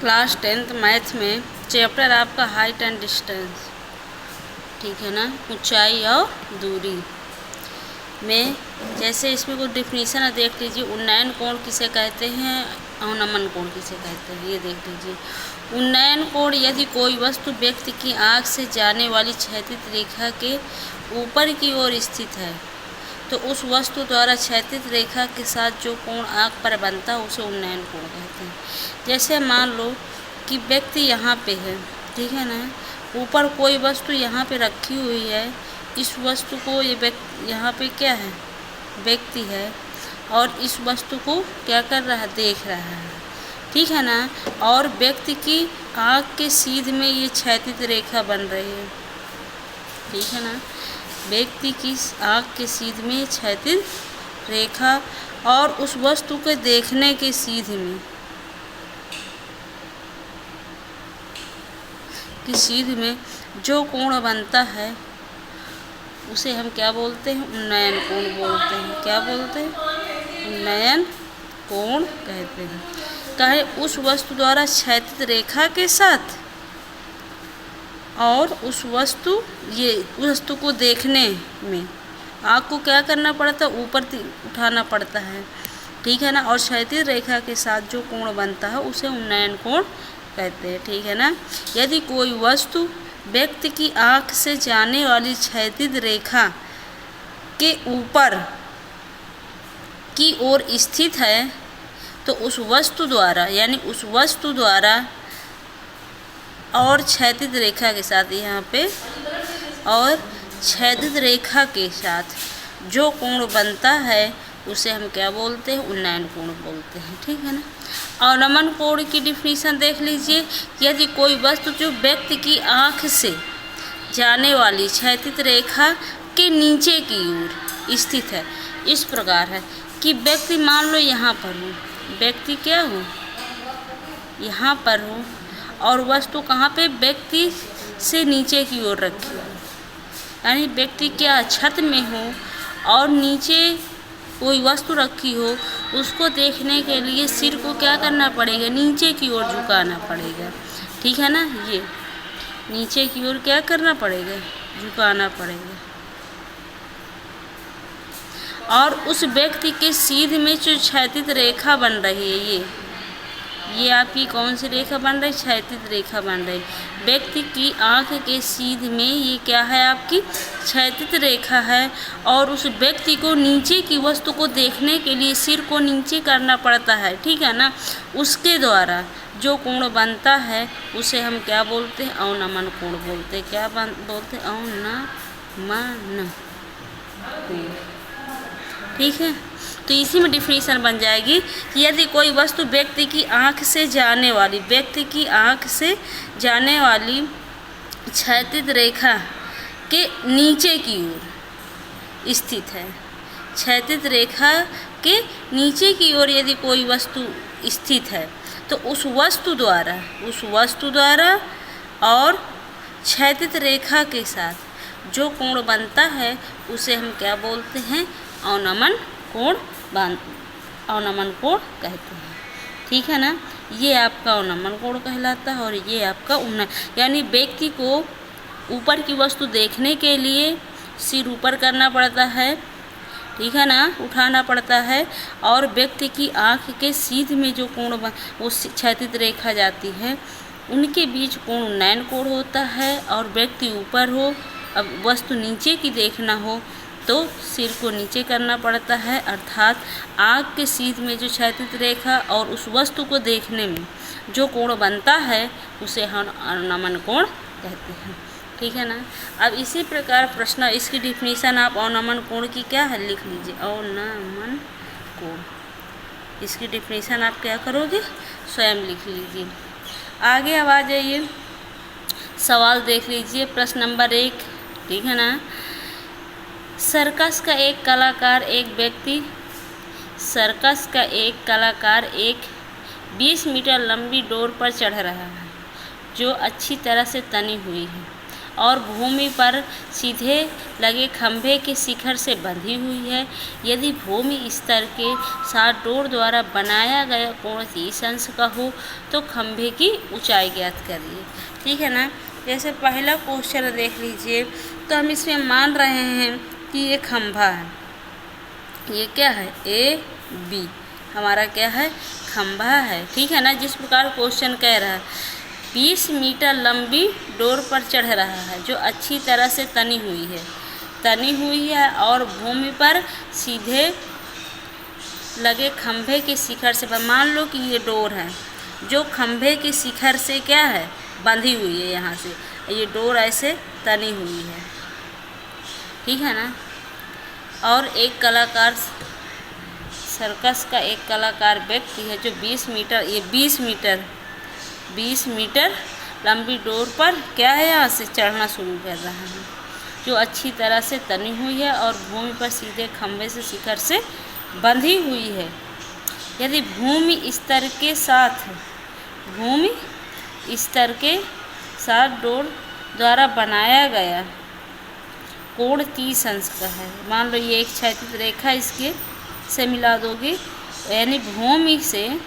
Class 10th math में chapter आपका height and distance, ठीक है ना, ऊंचाई और दूरी में। जैसे इसमें कुछ डिफिनीशन है, देख लीजिए। उन्नयन कोण किसे कहते हैं, अवनमन कोण किसे कहते हैं, ये देख लीजिए। उन्नयन कोण यदि कोई वस्तु व्यक्ति की आँख से जाने वाली क्षैतिज रेखा के ऊपर की ओर स्थित है तो उस वस्तु द्वारा क्षैतिज रेखा के साथ जो कोण आँख पर बनता है उसे उन्नयन कोण कहते हैं। जैसे मान लो कि व्यक्ति यहाँ पे है, ठीक है ना, ऊपर कोई वस्तु यहाँ पे रखी हुई है। इस वस्तु को ये यहाँ पे क्या है, व्यक्ति है, और इस वस्तु को क्या कर रहा है, देख रहा है, ठीक है ना। और व्यक्ति की आँख के सीध में ये क्षैतिज रेखा बन रही है, ठीक है ना। व्यक्ति की आँख के सीध में क्षैतिज रेखा और उस वस्तु के देखने के सीध में जो कोण बनता है उसे हम क्या बोलते हैं, उन्नयन कोण बोलते हैं। क्या बोलते हैं, उन्नयन कोण कहते हैं। कहे उस वस्तु द्वारा क्षैतिज रेखा के साथ और उस वस्तु को देखने में आँख को क्या करना पड़ता है, ऊपर उठाना पड़ता है, ठीक है ना। और क्षैतिज रेखा के साथ जो कोण बनता है उसे उन्नयन कोण कहते हैं, ठीक है ना। यदि कोई वस्तु व्यक्ति की आँख से जाने वाली क्षैतिज रेखा के ऊपर की ओर स्थित है तो उस वस्तु द्वारा, यानी उस वस्तु द्वारा और क्षैतिज रेखा के साथ, यहाँ पे और क्षैतिज रेखा के साथ जो कोण बनता है उसे हम क्या बोलते हैं, उन्नयन कोण बोलते हैं, ठीक है ना। अवनमन कोण की डिफिनीशन देख लीजिए। यदि कोई वस्तु जो व्यक्ति की आँख से जाने वाली क्षैतिज रेखा के नीचे की ओर स्थित है, इस प्रकार है कि व्यक्ति मान लो यहाँ पर हो, व्यक्ति क्या हो, यहाँ पर हो, और वस्तु कहाँ पे, व्यक्ति से नीचे की ओर रखी हो, यानी व्यक्ति क्या छत में हो और नीचे कोई वस्तु रखी हो, उसको देखने के लिए सिर को क्या करना पड़ेगा, नीचे की ओर झुकाना पड़ेगा, ठीक है ना। ये नीचे की ओर क्या करना पड़ेगा, झुकाना पड़ेगा। और उस व्यक्ति के सीध में जो क्षैतिज रेखा बन रही है, ये आपकी कौन सी रेखा बन रही है, क्षैतिज रेखा बन रही है। व्यक्ति की आँख के सीध में ये क्या है, आपकी क्षैतिज रेखा है। और उस व्यक्ति को नीचे की वस्तु को देखने के लिए सिर को नीचे करना पड़ता है, ठीक है ना। उसके द्वारा जो कोण बनता है उसे हम क्या बोलते हैं, अवनमन कोण बोलते हैं। क्या बोलते हैं, अवनमन कोण, ठीक है। तो इसी में डिफिनीशन बन जाएगी कि यदि कोई वस्तु व्यक्ति की आँख से जाने वाली क्षैतिज रेखा के नीचे की ओर स्थित है, क्षैतिज रेखा के नीचे की ओर यदि कोई वस्तु स्थित है तो उस वस्तु द्वारा और क्षैतिज रेखा के साथ जो कोण बनता है उसे हम क्या बोलते हैं, अवनमन कोण कहते हैं, ठीक है ना। ये आपका अवनमन कोण कहलाता है और ये आपका उन्नयन, यानी व्यक्ति को ऊपर की वस्तु देखने के लिए सिर ऊपर करना पड़ता है, ठीक है ना, उठाना पड़ता है। और व्यक्ति की आँख के सीध में जो कोण वो क्षैतिज रेखा जाती है, उनके बीच कोण उन्नयन कोण होता है। और व्यक्ति ऊपर हो, अब वस्तु नीचे की देखना हो तो सिर को नीचे करना पड़ता है, अर्थात आँख के सीध में जो क्षैतिज रेखा और उस वस्तु को देखने में जो कोण बनता है उसे हम अवनमन कोण कहते हैं, ठीक है ना। अब इसी प्रकार प्रश्न, इसकी डिफिनीशन आप अवनमन कोण की क्या है, लिख लीजिए, अवनमन कोण। इसकी डिफिनीशन आप क्या करोगे, स्वयं लिख लीजिए। आगे अब आ जाइए, सवाल देख लीजिए। प्रश्न नंबर 1, ठीक है ना। सर्कस का एक कलाकार एक 20 मीटर लंबी डोर पर चढ़ रहा है जो अच्छी तरह से तनी हुई है और भूमि पर सीधे लगे खंभे के शिखर से बंधी हुई है। यदि भूमि स्तर के साथ डोर द्वारा बनाया गया कोण 30 अंश का हो तो खंभे की ऊंचाई ज्ञात करिए। ठीक है ना। जैसे पहला क्वेश्चन देख लीजिए, तो हम इसमें मान रहे हैं कि ये खंभा है, ये क्या है, ए बी हमारा क्या है, खंभा है। ठीक है ना। जिस प्रकार क्वेश्चन कह रहा है 20 मीटर लंबी डोर पर चढ़ रहा है जो अच्छी तरह से तनी हुई है और भूमि पर सीधे लगे खंभे के शिखर से, मान लो कि ये डोर है जो खंभे के शिखर से क्या है, बंधी हुई है। यहाँ से ये डोर ऐसे तनी हुई है। ठीक है ना। और एक कलाकार, सर्कस का एक कलाकार व्यक्ति है जो 20 मीटर लंबी डोर पर क्या है, यहाँ से चढ़ना शुरू कर रहा है जो अच्छी तरह से तनी हुई है और भूमि पर सीधे खंभे से शिखर से बंधी हुई है। यदि भूमि स्तर के साथ डोर द्वारा बनाया गया कोण 30 अंश का है, मान लो ये एक क्षैतिज रेखा इसके से मिला दोगे, यानी भूमि से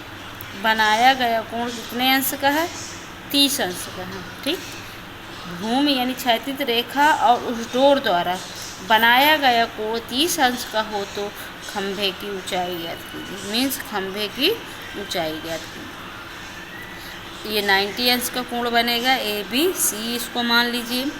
बनाया गया कोण कितने अंश का है, 30 अंश का है। ठीक। भूमि यानी क्षैतिज रेखा और उस डोर द्वारा बनाया गया कोण 30 अंश का हो तो खंभे की ऊंचाई ज्ञात कीजिए। मीन्स खंभे की ऊंचाई ज्ञात कीजिए। ये 90 अंश का कोण बनेगा, ए बी सी इसको मान लीजिए।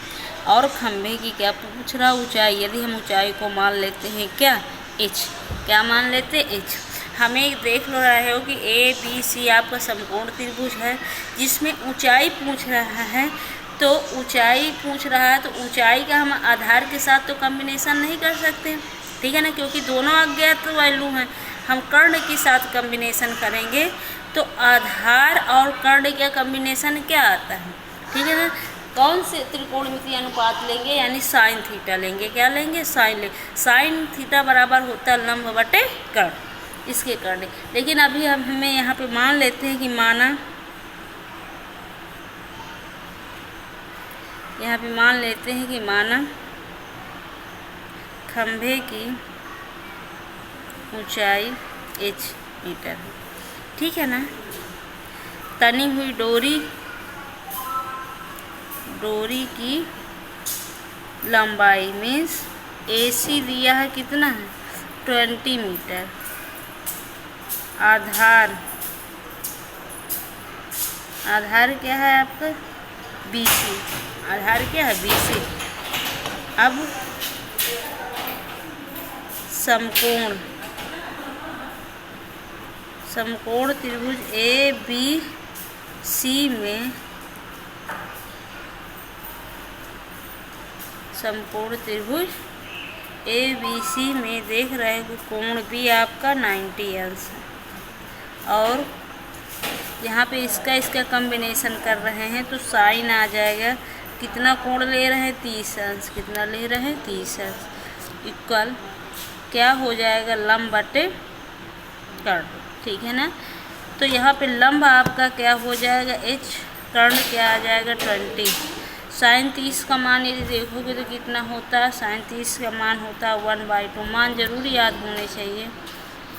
और खंभे की क्या पूछ रहा, ऊंचाई। यदि हम ऊंचाई को मान लेते हैं क्या, एच, क्या मान लेते हैं, एच। हमें देख लो रहे हो कि ए बी सी आपका समकोण त्रिभुज है जिसमें ऊंचाई पूछ रहा है। तो ऊंचाई पूछ रहा है तो ऊंचाई का हम आधार के साथ तो कॉम्बिनेशन नहीं कर सकते। ठीक है ना, क्योंकि दोनों अज्ञात वैल्यू हैं। हम कर्ण के साथ कॉम्बिनेशन करेंगे तो आधार और कर्ण का कॉम्बिनेशन क्या आता है। ठीक है ना। कौन से त्रिकोणमितीय अनुपात लेंगे, यानी साइन थीटा लेंगे। क्या लेंगे, साइन थीटा बराबर होता है लंब बटे कर्ण, इसके कर्ण। लेकिन अभी हमें यहाँ पे मान लेते हैं कि माना खंभे की ऊंचाई h मीटर है। ठीक है ना। तनी हुई डोरी की लंबाई मीन्स AC दिया है कितना है, 20 मीटर। आधार क्या है आपका, BC। आधार क्या है, BC। अब समकोण त्रिभुज ABC में ABC में देख रहे हैं कि कोण भी आपका 90 अंश है और यहाँ पे इसका कॉम्बिनेशन कर रहे हैं तो साइन आ जाएगा। कितना कोण ले रहे हैं, 30 अंश। कितना ले रहे हैं, 30 अंश। इक्वल क्या हो जाएगा, लंब बटे कर्ण। ठीक है ना। तो यहाँ पे लंब आपका क्या हो जाएगा, h, कर्ण क्या आ जाएगा, 20। साइन 30 का मान यदि देखोगे तो कितना होता है, साइन 30 का मान होता है 1/2। मान जरूर याद होने चाहिए,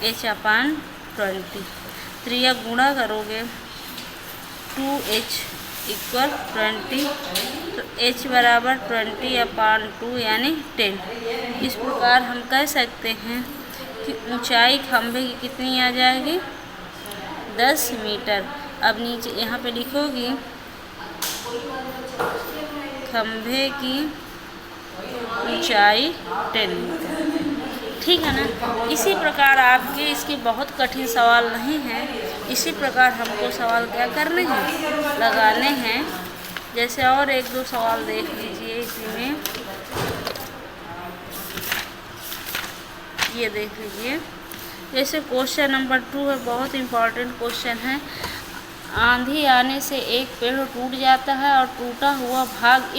h/20। तो यह गुणा करोगे 2h = 20, तो h बराबर 20/2 यानी 10। इस प्रकार हम कह सकते हैं कि ऊंचाई खंभे की कितनी आ जाएगी, 10 मीटर। अब नीचे यहाँ पे लिखोगी खंभे की ऊंचाई 10 मीटर। ठीक है ना। इसी प्रकार आपके इसके बहुत कठिन सवाल नहीं हैं। इसी प्रकार हमको सवाल क्या करने हैं, लगाने हैं। जैसे और 1-2 सवाल देख लीजिए इसी में। ये देख लीजिए, जैसे क्वेश्चन नंबर 2 है, बहुत इम्पॉर्टेंट क्वेश्चन है। आंधी आने से एक पेड़ टूट जाता है और टूटा हुआ भाग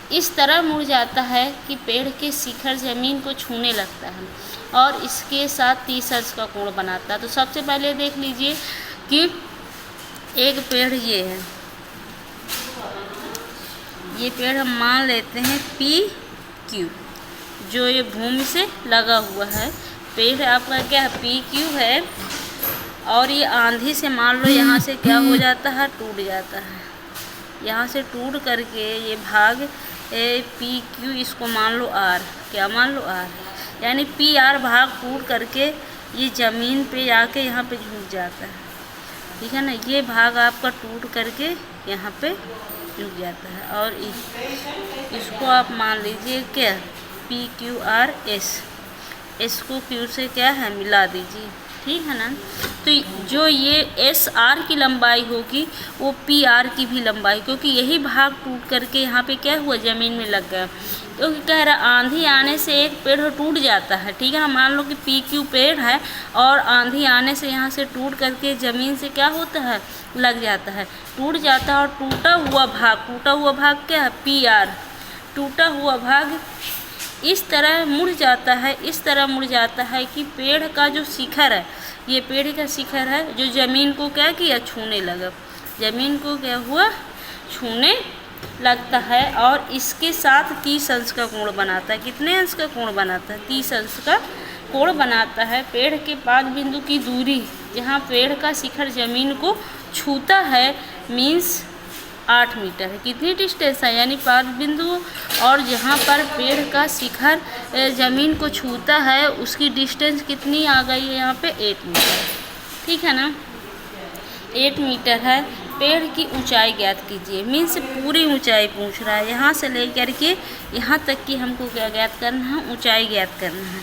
इस तरह मुड़ जाता है कि पेड़ के शिखर ज़मीन को छूने लगता है और इसके साथ 30 अंश का कोण बनाता है। तो सबसे पहले देख लीजिए कि एक पेड़ ये है, ये पेड़ हम मान लेते हैं पी क्यू, जो ये भूमि से लगा हुआ है। पेड़ आपका क्या है, पी क्यू है, और ये आंधी से मान लो यहाँ से क्या हो जाता है, टूट जाता है। यहाँ से टूट करके ये भाग पी क्यू, इसको मान लो आर, क्या मान लो आर, यानी पी आर भाग टूट करके ये ज़मीन पे आके यहाँ पे झुक जाता है। ठीक है ना, ये भाग आपका टूट करके यहाँ पे झुक जाता है, और इसको आप मान लीजिए क्या, P Q R S, S को क्यू से क्या है, मिला दीजिए। ठीक है ना, तो जो ये एस आर की लंबाई होगी वो पी आर की भी लंबाई, क्योंकि यही भाग टूट करके यहाँ पे क्या हुआ, ज़मीन में लग गया। क्योंकि कह रहा आंधी आने से एक पेड़ टूट जाता है। ठीक है ना, मान लो कि पी क्यू पेड़ है और आंधी आने से यहाँ से टूट करके ज़मीन से क्या होता है, लग जाता है, टूट जाता है। और टूटा हुआ भाग क्या है, पी आर, टूटा हुआ भाग इस तरह मुड़ जाता है, इस तरह मुड़ जाता है कि पेड़ का जो शिखर है, ये पेड़ का शिखर है जो ज़मीन को क्या किया, छूने लगा, ज़मीन को क्या हुआ, छूने लगता है। और इसके साथ 30 अंश का कोण बनाता है। कितने अंश का कोण बनाता है, 30 अंश का कोण बनाता है। पेड़ के 5 बिंदु की दूरी, जहाँ पेड़ का शिखर ज़मीन को छूता है, मीन्स 8 मीटर है। कितनी डिस्टेंस है, यानी 5 बिंदु, और जहाँ पर पेड़ का शिखर ज़मीन को छूता है उसकी डिस्टेंस कितनी आ गई है यहाँ पे, 8 मीटर। ठीक है ना, 8 मीटर है। पेड़ की ऊंचाई ज्ञात कीजिए, मीन्स पूरी ऊंचाई पूछ रहा है, यहाँ से लेकर के यहाँ तक की हमको क्या ज्ञात करना है, ऊंचाई ज्ञात करना है,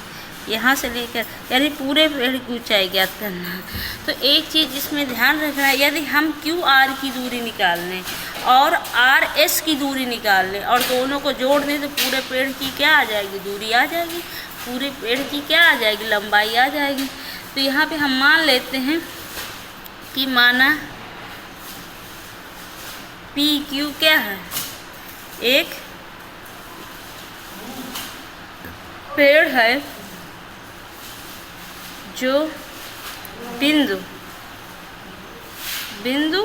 यहाँ से लेकर यानी पूरे पेड़ की ऊंचाई ज्ञात करना है। तो एक चीज़ इसमें ध्यान रखना है, यदि हम क्यू आर की दूरी निकाल लें और आर एस की दूरी निकाल लें और दोनों को जोड़ दें तो पूरे पेड़ की क्या आ जाएगी, दूरी आ जाएगी, पूरे पेड़ की क्या आ जाएगी, लंबाई आ जाएगी। तो यहाँ पे हम मान लेते हैं कि माना पी क्यू क्या है, एक पेड़ है जो बिंदु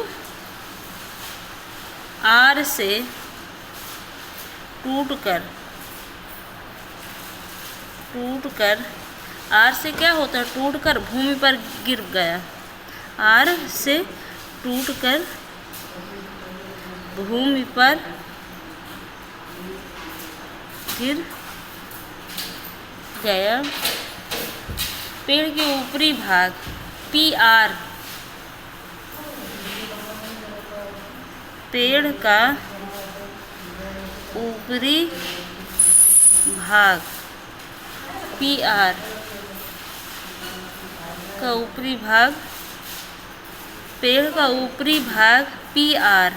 आर से टूटकर आर से क्या होता है, टूटकर भूमि पर गिर गया, आर से टूटकर भूमि पर गिर गया। पेड़ के ऊपरी भाग पी आर, पेड़ का ऊपरी भाग पी आर का ऊपरी भाग, पेड़ का ऊपरी भाग पी आर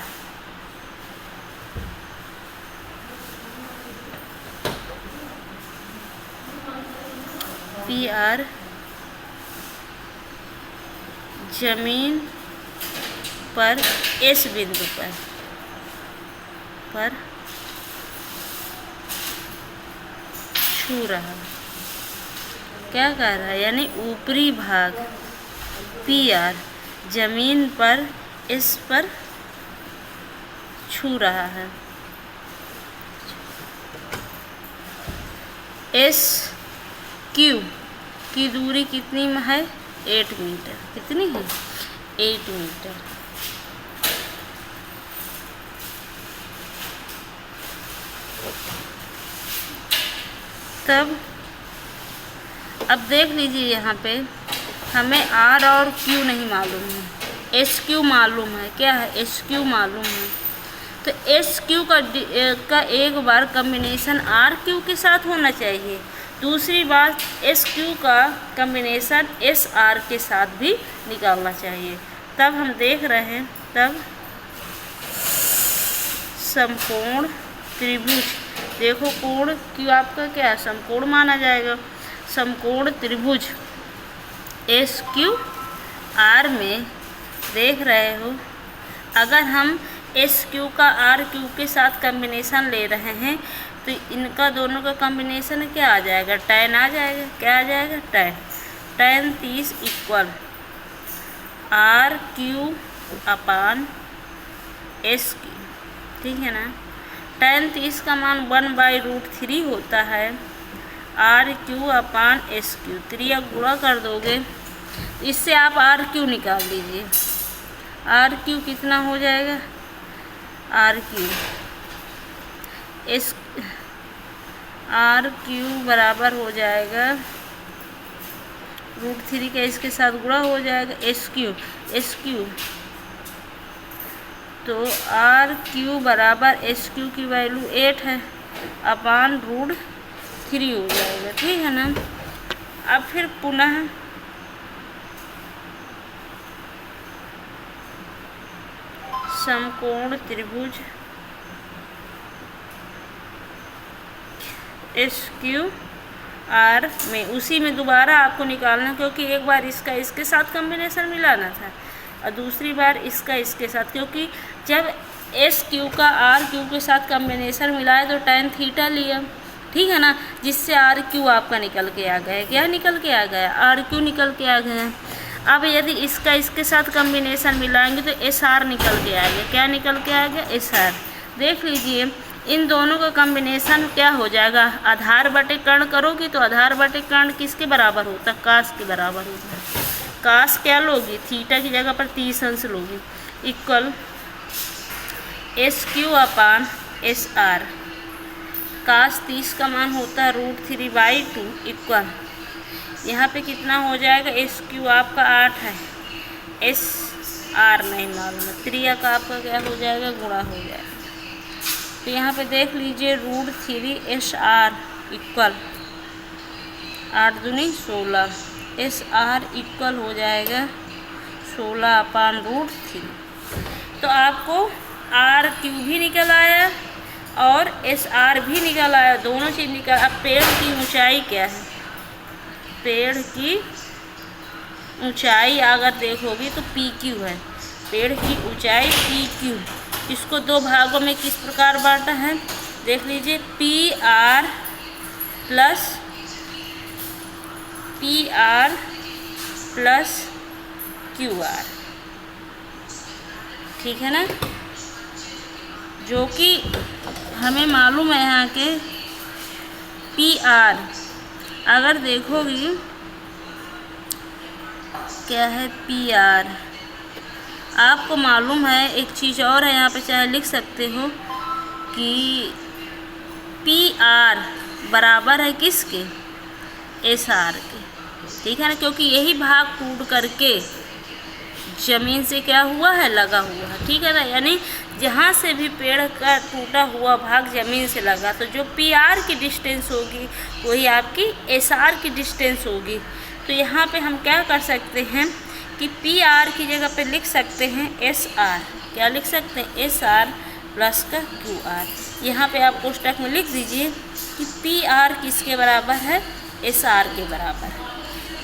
जमीन पर इस बिंदु पर छू रहा है, क्या कर रहा है, यानी ऊपरी भाग पी आर जमीन पर इस पर छू रहा है। एस क्यू की दूरी कितनी में है, 8 मीटर। कितनी है, 8 मीटर। तब अब देख लीजिए यहाँ पे हमें आर और क्यू नहीं मालूम है, एस क्यू मालूम है। क्या है, एस क्यू मालूम है। तो एस क्यू का एक बार कम्बिनेशन आर क्यू के साथ होना चाहिए, दूसरी बात एस क्यू का कम्बिनेशन एस आर के साथ भी निकालना चाहिए। तब हम देख रहे हैं, तब समकोण त्रिभुज, देखो कोण क्यू आपका क्या है, समकोण माना जाएगा। समकोण त्रिभुज एस क्यू आर में देख रहे हो, अगर हम एस क्यू का आर क्यू के साथ कम्बिनेशन ले रहे हैं तो इनका दोनों का कम्बिनेशन क्या आ जाएगा, tan आ जाएगा। क्या आ जाएगा, tan 30 equal R Q upon S Q. ठीक है ना, tan 30 का मान 1/√3 होता है RQ/SQ। 3 गुणा कर दोगे, इससे आप RQ निकाल दीजिए। RQ कितना हो जाएगा, RQ बराबर हो जाएगा √3 का इसके साथ गुणा हो जाएगा SQ। तो RQ बराबर SQ की वैल्यू 8 है √3 हो जाएगा। ठीक है ना। अब फिर पुनः समकोण त्रिभुज SQR में उसी में दोबारा आपको निकालना, क्योंकि एक बार इसका इसके साथ कॉम्बिनेशन मिलाना था और दूसरी बार इसका इसके साथ, क्योंकि जब SQ का RQ के साथ कॉम्बिनेशन मिलाए तो tan थीटा लिया। ठीक है ना, जिससे RQ आपका निकल के आ गया। क्या निकल के आ गया, RQ निकल के आ गया। अब यदि इसका इसके साथ कॉम्बिनेशन मिलाएंगे तो SR निकल के आ गया। क्या निकल के आ गया, SR। देख लीजिए इन दोनों का कॉम्बिनेशन क्या हो जाएगा, आधार बटे कर्ण करोगी तो आधार बटे कर्ण किसके बराबर होता है, कास के बराबर होता है। कास क्या लोगी, थीटा की जगह पर 30 अंश लोगी, इक्वल SQ/SR। कास 30 का मान होता है √3/2 इक्वल, यहाँ पे कितना हो जाएगा, SQ आपका 8 है, SR नहीं मालूम है, 3 का आपका क्या हो जाएगा, गुणा हो जाएगा। तो यहाँ पे देख लीजिए √3SR इक्वल 8 दूनी 16, SR इक्वल हो जाएगा 16/√3। तो आपको RQ भी निकल आया और SR भी निकल आया, दोनों चीज़ निकल। अब पेड़ की ऊंचाई क्या है, पेड़ की ऊंचाई अगर देखोगी तो PQ है, पेड़ की ऊंचाई PQ। इसको दो भागों में किस प्रकार बांटा है, देख लीजिए PR प्लस QR। ठीक है ना, जो कि हमें मालूम है यहाँ के PR अगर देखोगी क्या है PR, आपको मालूम है। एक चीज़ और है यहाँ पे, चाहे लिख सकते हो कि PR बराबर है किसके, SR के। ठीक है ना, क्योंकि यही भाग टूट करके ज़मीन से क्या हुआ है, लगा हुआ है। ठीक है ना, यानी जहाँ से भी पेड़ का टूटा हुआ भाग ज़मीन से लगा, तो जो PR की डिस्टेंस होगी वही आपकी SR की डिस्टेंस होगी। तो यहाँ पे हम क्या कर सकते हैं कि PR की जगह पे लिख सकते हैं SR। क्या लिख सकते हैं, SR प्लस का QR। यहाँ पे आप कोष्टक में लिख दीजिए कि PR किसके बराबर है, SR के बराबर है।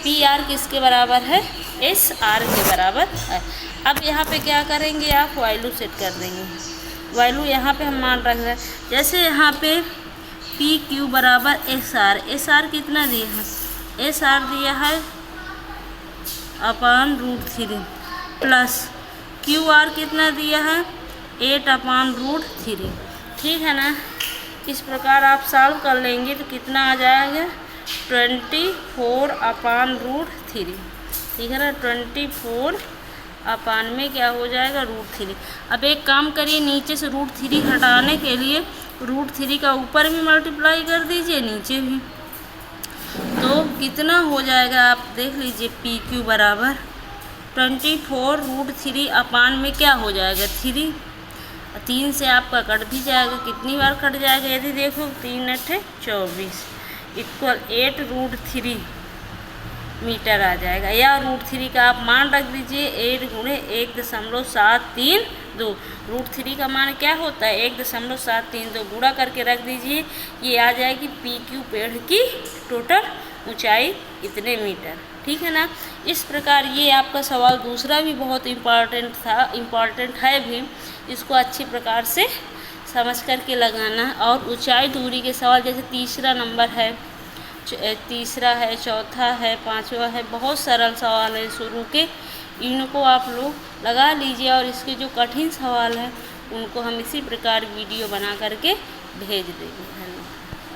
PR किसके बराबर है, SR के बराबर है। अब यहाँ पे क्या करेंगे, आप वैल्यू सेट कर देंगे। वैल्यू यहाँ पे हम मान रख रहे हैं, जैसे यहाँ पे PQ बराबर SR कितना दिया है, SR दिया है √3 प्लस QR कितना दिया है 8/√3। ठीक है ना, इस प्रकार आप सॉल्व कर लेंगे तो कितना आ जाएगा 24/√3। ठीक है ना, 24 में क्या हो जाएगा √3। अब एक काम करिए, नीचे से √3 हटाने के लिए √3 का ऊपर भी मल्टीप्लाई कर दीजिए, नीचे भी, तो कितना हो जाएगा आप देख लीजिए। PQ बराबर 24√3 में क्या हो जाएगा 3 से आपका कट भी जाएगा। कितनी बार कट जाएगा यदि देखो, 3 8 24 इक्वल 8√3 मीटर आ जाएगा। या √3 का आप मान रख दीजिए 8 गुणे 1.732। √3 का मान क्या होता है 1.732, गुणा करके रख दीजिए, ये आ जाएगी PQ पेड़ की टोटल ऊंचाई इतने मीटर। ठीक है ना, इस प्रकार ये आपका सवाल दूसरा भी बहुत इम्पॉर्टेंट है भी, इसको अच्छी प्रकार से समझ करके लगाना। और ऊंचाई दूरी के सवाल जैसे तीसरा नंबर है, तीसरा है, चौथा है, पांचवा है, बहुत सरल सवाल है शुरू के, इनको आप लोग लगा लीजिए। और इसके जो कठिन सवाल है उनको हम इसी प्रकार वीडियो बना करके भेज देंगे। धन्यवाद।